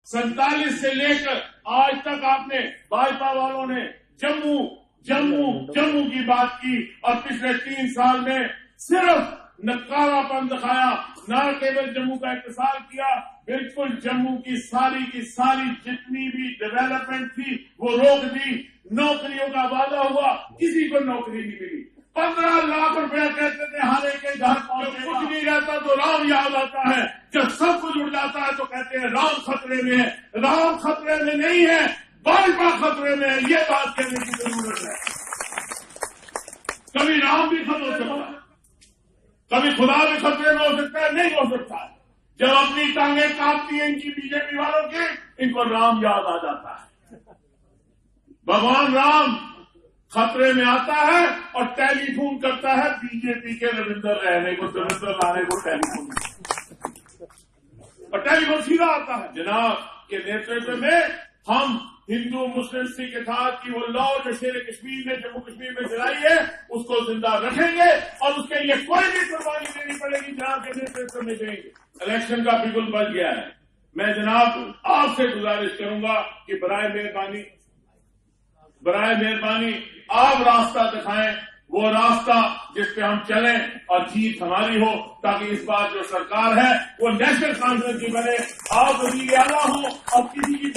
47 से लेकर आज तक आपने भाजपा वालों ने जम्मू की बात की और पिछले 3 साल में सिर्फ नकारापन दिखाया। न केवल जम्मू का इत्तेसाल किया, बिल्कुल जम्मू की सारी जितनी भी डेवलपमेंट थी वो रोक दी। नौकरियों का वादा हुआ, किसी को नौकरी नहीं मिली। 15 लाख रुपया कहते थे हर एक के घर पहुंचे। कुछ नहीं रहता तो राम याद आता है, जब सब कुछ उड़ जाता है तो कहते हैं राम खतरे में है। राम खतरे में नहीं है, भाजपा खतरे में है, ये बात कहने की जरूरत है। कभी राम भी खत्म हो सकता है, कभी खुदा भी खतरे में हो सकता है, नहीं हो सकता है। जब अपनी टांगे काटती है इनकी बीजेपी वालों की, इनको राम याद आ जाता है। भगवान राम खतरे में आता है और टेलीफोन करता है बीजेपी के रविंद्र रहने को, रविंद्र लाने को टेलीफोन, और टेलीफोन सीधा आता है। जनाब के नेतृत्व में हम हिंदू मुस्लिम सिख इत्तेहाद की वो लॉ जो शेर कश्मीर ने जम्मू कश्मीर में चलाई है उसको जिंदा रखेंगे और उसके लिए कोई भी कुर्बानी देनी पड़ेगी। जनाब के नेतृत्व में देंगे। इलेक्शन का बिगुल बज गया है। मैं जनाब आपसे गुजारिश करूंगा कि बराए मेहरबानी आप रास्ता दिखाएं, वो रास्ता जिस पे हम चलें और जीत हमारी हो, ताकि इस बार जो सरकार है वो नेशनल कॉन्फ्रेंस की बने। आप वजीर आला हो और किसी की